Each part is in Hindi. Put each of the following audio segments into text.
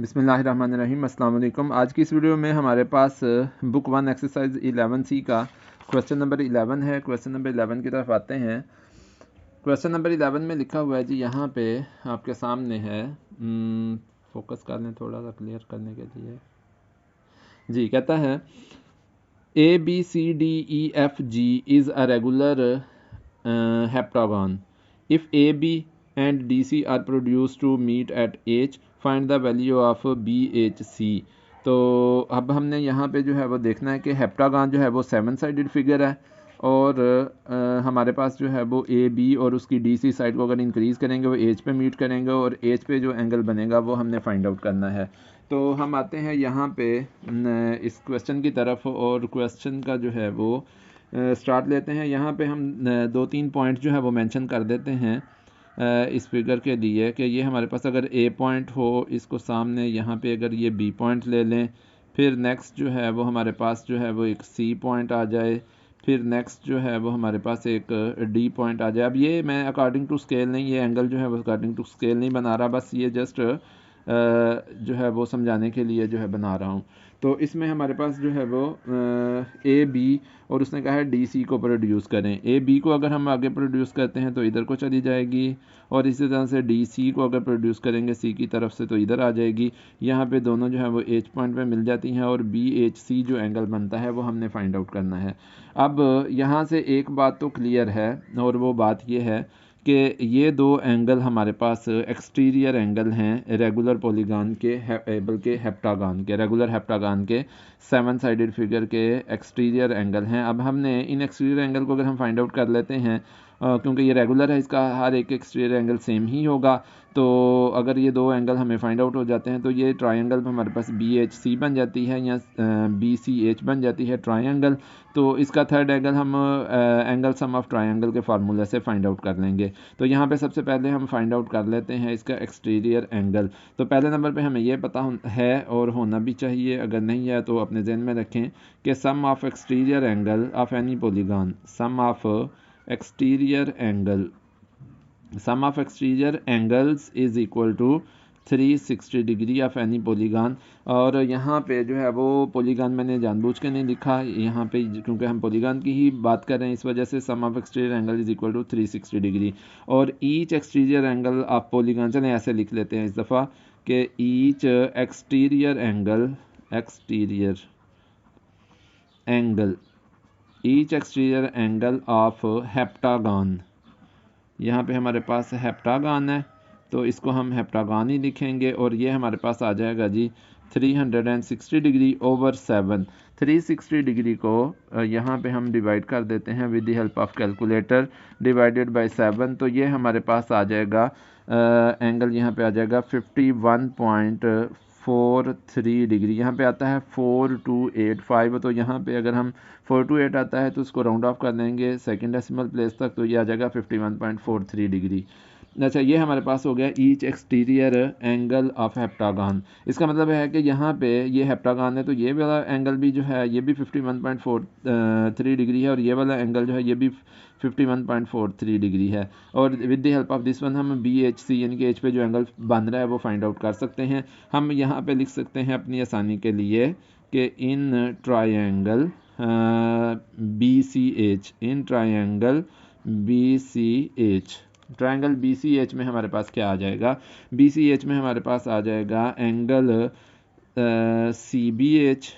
बिस्मिल्लाहिर्रहमानिर्रहीम। अस्सलाम वालेकुम। आज की इस वीडियो में हमारे पास बुक 1 एक्सरसाइज 11C का क्वेश्चन नंबर 11 है। क्वेश्चन नंबर 11 की तरफ आते हैं। क्वेश्चन नंबर 11 में लिखा हुआ है जी, यहाँ पे आपके सामने है, फोकस कर लें थोड़ा सा क्लियर करने के लिए जी। कहता है ABCDEFG is a regular heptagon. If AB and DC are produced to meet at H, find the value of BHC. तो अब हमने यहाँ पे जो है वो देखना है कि हेप्टागन जो है वो 7 साइडेड फिगर है और हमारे पास जो है वो ए बी और उसकी डी सी साइड को अगर इंक्रीज़ करेंगे वो एच पे मीट करेंगे और एच पे जो एंगल बनेगा वो हमने फाइंड आउट करना है। तो हम आते हैं यहाँ पे इस क्वेश्चन की तरफ और क्वेश्चन का जो है वो स्टार्ट लेते हैं। यहाँ पे हम 2-3 पॉइंट जो है वो मेंशन कर देते हैं इस फिगर के लिए कि ये हमारे पास अगर ए पॉइंट हो, इसको सामने यहाँ पे अगर ये बी पॉइंट ले लें, फिर नेक्स्ट जो है वो हमारे पास जो है वो एक सी पॉइंट आ जाए, फिर नेक्स्ट जो है वो हमारे पास एक डी पॉइंट आ जाए। अब ये मैं अकॉर्डिंग टू स्केल नहीं, ये एंगल जो है वो अकॉर्डिंग टू स्केल नहीं बना रहा, बस ये जस्ट जो है वो समझाने के लिए जो है बना रहा हूँ। तो इसमें हमारे पास जो है वो ए बी और उसने कहा है डी सी को प्रोड्यूस करें। ए बी को अगर हम आगे प्रोड्यूस करते हैं तो इधर को चली जाएगी और इसी तरह से डी सी को अगर प्रोड्यूस करेंगे सी की तरफ से तो इधर आ जाएगी। यहाँ पे दोनों जो है वो एच पॉइंट पे मिल जाती हैं और बी एच सी जो एंगल बनता है वो हमने फाइंड आउट करना है। अब यहाँ से एक बात तो क्लियर है और वो बात ये है कि ये दो एंगल हमारे पास एक्सटीरियर एंगल हैं रेगुलर पॉलीगॉन के, बल्कि हेप्टागन के, रेगुलर हेप्टागन के 7 साइडेड फिगर के एक्सटीरियर एंगल हैं। अब हमने इन एक्सटीरियर एंगल को अगर हम फाइंड आउट कर लेते हैं, क्योंकि ये रेगुलर है, इसका हर एक एक्सटीरियर एंगल सेम ही होगा, तो अगर ये दो एंगल हमें फाइंड आउट हो जाते हैं तो ये ट्रायंगल हमारे पास बी एच सी बन जाती है या बी सी एच बन जाती है ट्रायंगल। तो इसका थर्ड एंगल हम एंगल सम ऑफ ट्रायंगल के फार्मूले से फाइंड आउट कर लेंगे। तो यहाँ पे सबसे पहले हम फाइंड आउट कर लेते हैं इसका एक्सटीरियर एंगल। तो पहले नंबर पे हमें ये पता है और होना भी चाहिए, अगर नहीं है तो अपने जहन में रखें कि sum of exterior angle of any polygon, sum of exterior angle, sum of exterior angles is equal to 360 degree of any polygon. और यहाँ पे जो है वो पॉलीगॉन मैंने जानबूझ के नहीं लिखा यहाँ पे, क्योंकि हम पॉलीगॉन की ही बात कर रहे हैं, इस वजह से sum of exterior angle is equal to 360 degree. और each exterior angle of polygon, चलें ऐसे लिख लेते हैं इस दफ़ा कि each exterior angle, exterior angle, each exterior angle of heptagon, यहाँ पे हमारे पास हेप्टागन है तो इसको हम हेप्टागन ही लिखेंगे और ये हमारे पास आ जाएगा जी 360 डिग्री ओवर 7। 360 डिग्री को यहाँ पे हम डिवाइड कर देते हैं with the help of calculator, divided by 7, तो ये हमारे पास आ जाएगा एंगल, यहाँ पे आ जाएगा 51.43 डिग्री। यहाँ पे आता है 4285, तो यहाँ पे अगर हम 428 आता है तो उसको राउंड ऑफ कर लेंगे सेकंड डेसिमल प्लेस तक, तो ये आ जाएगा 51.43 डिग्री। अच्छा, ये हमारे पास हो गया each exterior angle of heptagon. इसका मतलब है कि यहाँ पे ये हेप्टागन है तो ये वाला एंगल भी जो है ये भी 51.43 डिग्री है और ये वाला एंगल जो है ये भी 51.43 डिग्री है। और with the help of this one हम बी एच सी यानी कि एच पे जो एंगल बन रहा है वो फाइंड आउट कर सकते हैं। हम यहाँ पे लिख सकते हैं अपनी आसानी के लिए कि in triangle B C H, in triangle B C H, triangle B C H में हमारे पास क्या आ जाएगा, बी सी एच में हमारे पास आ जाएगा angle C B H,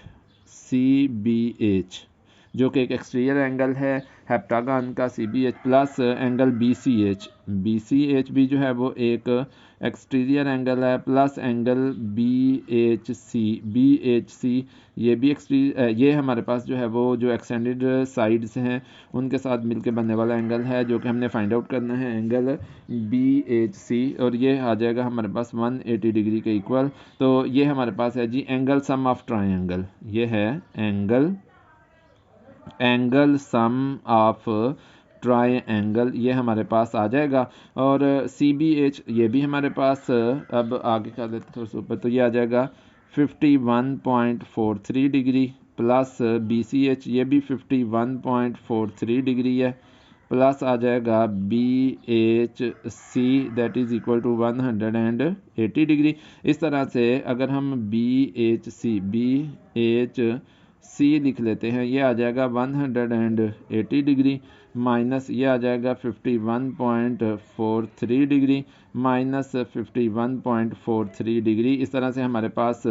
C B H जो कि एक एक्सटीरियर एंगल है हेप्टागन का, C B H plus angle B C H, B C H भी जो है वो एक एक्सटीरियर एंगल है, plus angle B H C, B H C ये भी ये हमारे पास जो है वो जो एक्सटेंडेड साइड्स हैं उनके साथ मिलकर बनने वाला एंगल है जो कि हमने फाइंड आउट करना है, एंगल बी एच सी, और ये आ जाएगा हमारे पास 180 डिग्री के इक्वल। तो ये हमारे पास है जी एंगल सम ऑफ ट्रायंगल, ये है एंगल सम ऑफ ट्रायंगल, ये हमारे पास आ जाएगा। और सी बी एच ये भी हमारे पास, अब आगे कर लेते थोड़ा सा ऊपर, तो ये आ जाएगा 51.43 degree plus B C H ये भी 51.43 डिग्री है, प्लस आ जाएगा BHC that is equal to 180 degree. इस तरह से अगर हम BHC लिख लेते हैं, ये आ जाएगा 180 डिग्री माइनस ये आ जाएगा 51.43 डिग्री माइनस 51.43 डिग्री। इस तरह से हमारे पास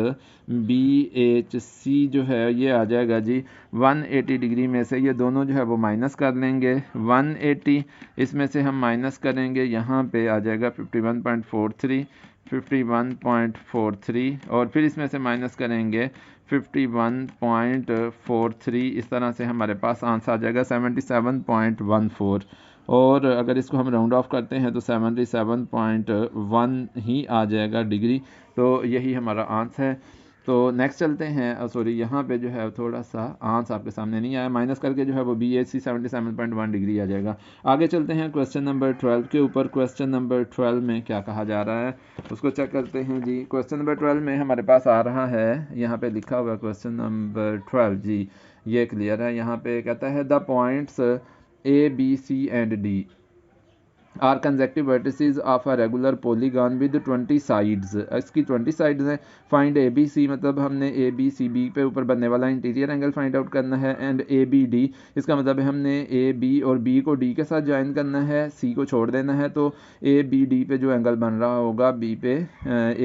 BHC जो है ये आ जाएगा जी 180 डिग्री में से ये दोनों जो है वो माइनस कर लेंगे। 180 इसमें से हम माइनस करेंगे, यहाँ पे आ जाएगा 51.43 और फिर इसमें से माइनस करेंगे 51.43। इस तरह से हमारे पास आंसर आ जाएगा 77.14 और अगर इसको हम राउंड ऑफ करते हैं तो 77.1 ही आ जाएगा डिग्री। तो यही हमारा आंसर है। तो नेक्स्ट चलते हैं, सॉरी यहाँ पे जो है थोड़ा सा आंसर आपके सामने नहीं आया, माइनस करके जो है वो BHC 77.1 डिग्री आ जाएगा। आगे चलते हैं क्वेश्चन नंबर 12 के ऊपर। क्वेश्चन नंबर 12 में क्या कहा जा रहा है उसको चेक करते हैं जी। क्वेश्चन नंबर 12 में हमारे पास आ रहा है, यहाँ पे लिखा हुआ क्वेश्चन नंबर 12 जी, ये क्लियर है। यहाँ पे कहता है the points ABC and D are consecutive vertices of a regular polygon with 20 sides. इसकी 20 साइड्स हैं। फाइंड ABC, मतलब हमने ABCB पे ऊपर बनने वाला इंटीरियर एंगल फाइंड आउट करना है। एंड ABD, इसका मतलब है हमने AB और B को D के साथ ज्वाइन करना है, C को छोड़ देना है। तो ABD पे जो एंगल बन रहा होगा B पे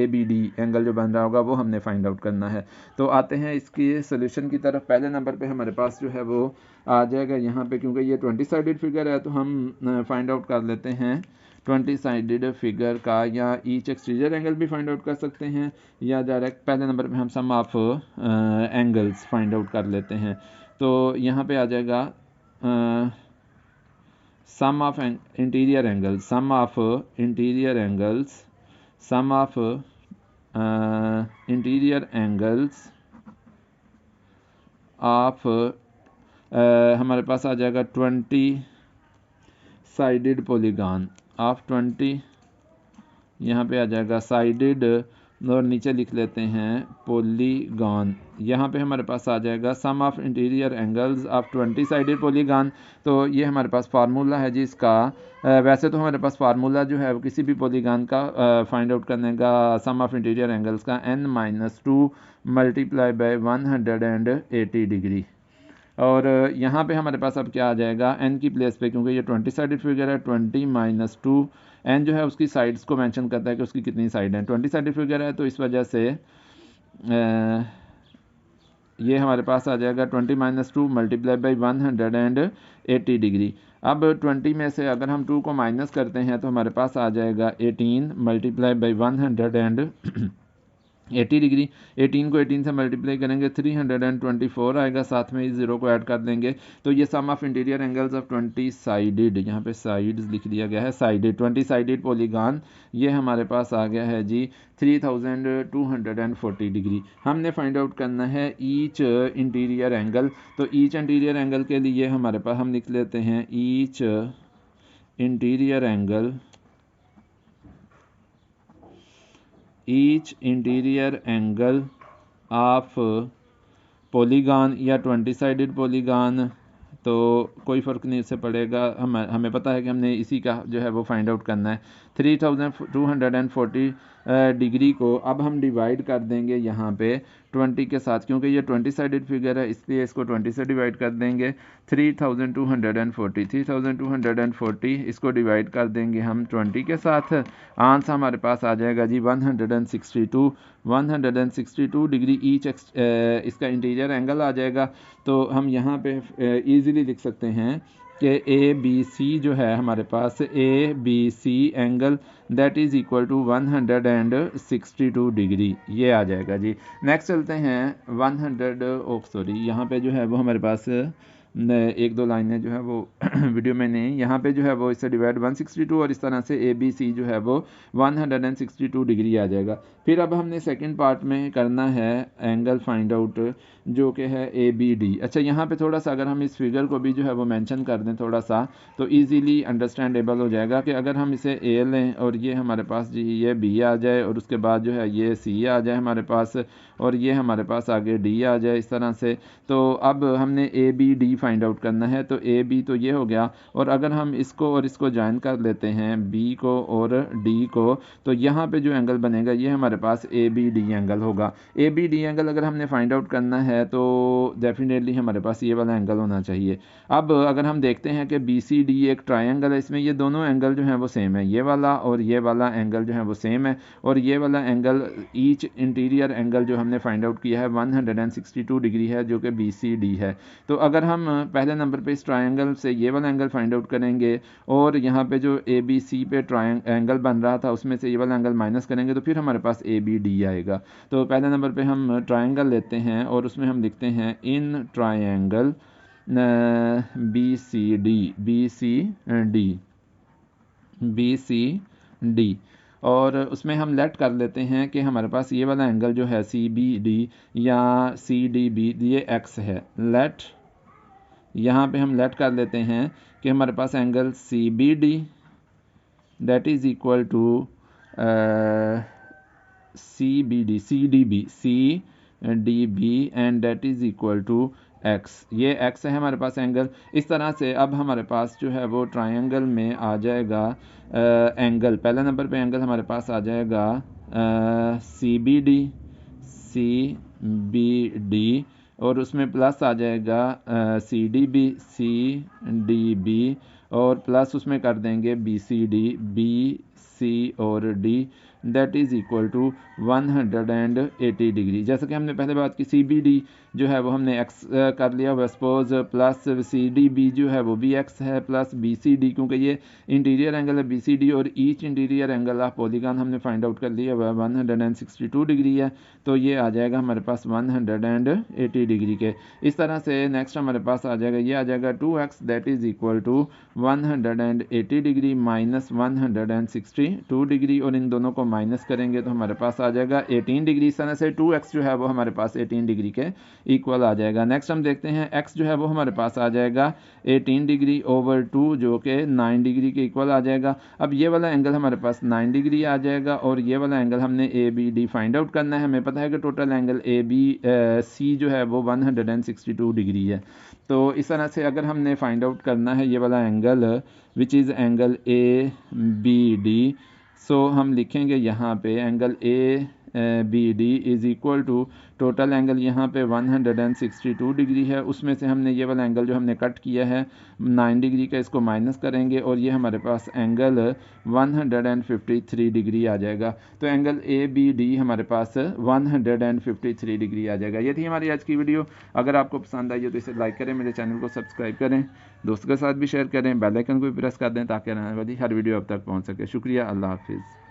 ABD एंगल जो बन रहा होगा वो हमने फाइंड आउट करना है। तो आते हैं इसकी सोल्यूशन की तरफ। पहले नंबर पे हमारे पास जो है वो आ जाएगा यहाँ पे, क्योंकि ये 20 साइडेड फिगर है तो हम फाइंड आउट कर लेते हैं 20 साइडेड फिगर का, या ईच एक्सटीरियर एंगल भी फाइंड आउट कर सकते हैं, या डायरेक्ट पहले नंबर पे हम sum of angles find out कर लेते हैं। तो यहाँ पे आ जाएगा sum of interior angles, sum of interior angles, sum of interior angles of हमारे पास आ जाएगा 20 साइडेड पॉलीगॉन ऑफ 20, यहाँ पे आ जाएगा साइडेड और नीचे लिख लेते हैं पॉलीगॉन। यहाँ पे हमारे पास आ जाएगा sum of interior angles of 20 sided polygon. तो ये हमारे पास फार्मूला है जी इसका। वैसे तो हमारे पास फार्मूला जो है वो किसी भी पॉलीगॉन का फाइंड आउट करने का सम ऑफ इंटीरियर एंगल्स का n-2 मल्टीप्लाई बाय 180 डिग्री। और यहाँ पे हमारे पास अब क्या आ जाएगा n की प्लेस पे, क्योंकि ये 20 साइडेड फिगर है, 20-2 n जो है उसकी साइड्स को मेंशन करता है कि उसकी कितनी साइड हैं। 20 साइडेड फिगर है तो इस वजह से ये हमारे पास आ जाएगा 20-2 मल्टीप्लाई बाई 180 डिग्री। अब 20 में से अगर हम 2 को माइनस करते हैं तो हमारे पास आ जाएगा 18 मल्टीप्लाई बाई 180 डिग्री। 18 को 18 से मल्टीप्लाई करेंगे 324 आएगा, साथ में इस जीरो को ऐड कर देंगे। तो ये sum of interior angles of 20 sided, यहाँ पे साइड्स लिख दिया गया है, साइडेड 20 साइडेड पॉलीगॉन, ये हमारे पास आ गया है जी 3240 डिग्री। हमने फाइंड आउट करना है ईच इंटीरियर एंगल। तो ईच इंटीरियर एंगल के लिए हमारे पास हम लिख लेते हैं each interior angle, each interior angle of polygon या 20 साइडेड पॉलीगॉन, तो कोई फ़र्क नहीं इससे पड़ेगा। हमें पता है कि हमने इसी का जो है वो फाइंड आउट करना है। 3240 डिग्री को अब हम डिवाइड कर देंगे यहाँ पे 20 के साथ, क्योंकि ये 20 साइडेड फिगर है इसलिए इसको 20 से डिवाइड कर देंगे। 3240 इसको डिवाइड कर देंगे हम 20 के साथ। आंसर हमारे पास आ जाएगा जी 162 डिग्री ईच इसका इंटीरियर एंगल आ जाएगा। तो हम यहाँ पे इजीली लिख सकते हैं कि ABC जो है हमारे पास ABC angle that is equal to 162 degree, ये आ जाएगा जी। नेक्स्ट चलते हैं 100 यहाँ पे जो है वो हमारे पास एक दो लाइनें जो है वो वीडियो में नहीं, यहाँ पे जो है वो इससे डिवाइड 162 और इस तरह से ABC जो है वो 162 डिग्री आ जाएगा। फिर अब हमने सेकंड पार्ट में करना है एंगल फाइंड आउट जो कि है ABD। अच्छा, यहाँ पे थोड़ा सा अगर हम इस फिगर को भी जो है वो मेंशन कर दें थोड़ा सा तो इजीली अंडरस्टैंडेबल हो जाएगा कि अगर हम इसे A लें और ये हमारे पास जी ये B आ जाए और उसके बाद जो है ये C आ जाए हमारे पास और ये हमारे पास आगे D आ जाए इस तरह से। तो अब हमने ABD फाइंड आउट करना है। तो ए बी तो ये हो गया, और अगर हम इसको और इसको ज्वाइन कर लेते हैं बी को और डी को, तो यहाँ पे जो एंगल बनेगा ये हमारे पास ए बी डी एंगल होगा। ए बी डी एंगल अगर हमने फाइंड आउट करना है तो डेफिनेटली हमारे पास ये वाला एंगल होना चाहिए। अब अगर हम देखते हैं कि बी सी डी एक ट्रायंगल है, इसमें ये दोनों एंगल जो हैं वो सेम है, ये वाला और ये वाला एंगल जो है वो सेम है, और ये वाला एंगल ईच इंटीरियर एंगल जो हमने फाइंड आउट किया है 162 डिग्री है, जो कि बी सी डी है। तो अगर हम पहले नंबर पे इस ट्रायंगल से ये वाला एंगल फाइंड आउट करेंगे और यहाँ पे जो ए बी सी पे एंगल बन रहा था उसमें से ये वाला एंगल माइनस करेंगे, तो फिर हमारे पास ए बी डी आएगा। तो पहले नंबर पे हम ट्रायंगल लेते हैं और उसमें हम लिखते हैं in triangle B C D, B C D, B C D, और उसमें हम लेट कर लेते हैं कि हमारे पास ये वाला एंगल जो है सी बी डी या सी डी बी, ये एक्स है। लेट, यहाँ पे हम लेट कर लेते हैं कि हमारे पास angle C B D that is equal to C B D, C D B, C D B and that is equal to X. ये एक्स है हमारे पास एंगल। इस तरह से अब हमारे पास जो है वो ट्रायंगल में आ जाएगा एंगल, पहले नंबर पे एंगल हमारे पास आ जाएगा C B D, C B D, और उसमें प्लस आ जाएगा C D B, C D B, और प्लस उसमें कर देंगे B C D, B C और D, that is equal to 180 degree. जैसा कि हमने पहले बात की, सी बी डी जो है वो हमने एक्स कर लिया हुआ suppose, plus C D B जो है वो भी एक्स है, प्लस बी सी डी, क्योंकि ये इंटीरियर एंगल है बी सी डी, और each interior angle of polygon हमने फाइंड आउट कर लिया हुआ 162 डिग्री है, तो ये आ जाएगा हमारे पास 180 डिग्री के। इस तरह से नेक्स्ट हमारे पास आ जाएगा, ये आ जाएगा 2x that is equal to 180 degree minus 162 degree, और इन दोनों को माइनस करेंगे तो हमारे पास आ जाएगा 18 डिग्री। इस तरह से 2x जो है वो हमारे पास 18 डिग्री के इक्वल आ जाएगा। नेक्स्ट हम देखते हैं x जो है वो हमारे पास आ जाएगा 18 डिग्री ओवर 2, जो कि 9 डिग्री के इक्वल आ जाएगा। अब ये वाला एंगल हमारे पास 9 डिग्री आ जाएगा, और ये वाला एंगल हमने A B D find out करना है। हमें पता है कि total angle A B C जो है वो 162 डिग्री है। तो इस तरह से अगर हमने फाइंड आउट करना है ये वाला angle which is angle A B D, so हम लिखेंगे यहाँ पे angle A B D is equal to total angle यहाँ पे 162 डिग्री है, उसमें से हमने ये वाला एंगल जो हमने कट किया है 9 डिग्री का, इसको माइनस करेंगे और ये हमारे पास एंगल 153 डिग्री आ जाएगा। तो एंगल ए बी डी हमारे पास 153 डिग्री आ जाएगा। ये थी हमारी आज की वीडियो। अगर आपको पसंद आई हो तो इसे लाइक करें, मेरे चैनल को सब्सक्राइब करें, दोस्तों के साथ भी शेयर करें, बेल आइकन को भी प्रेस कर दें ताकि आने वाली हर वीडियो अब तक पहुँच सके। शुक्रिया, अल्लाह हाफिज़।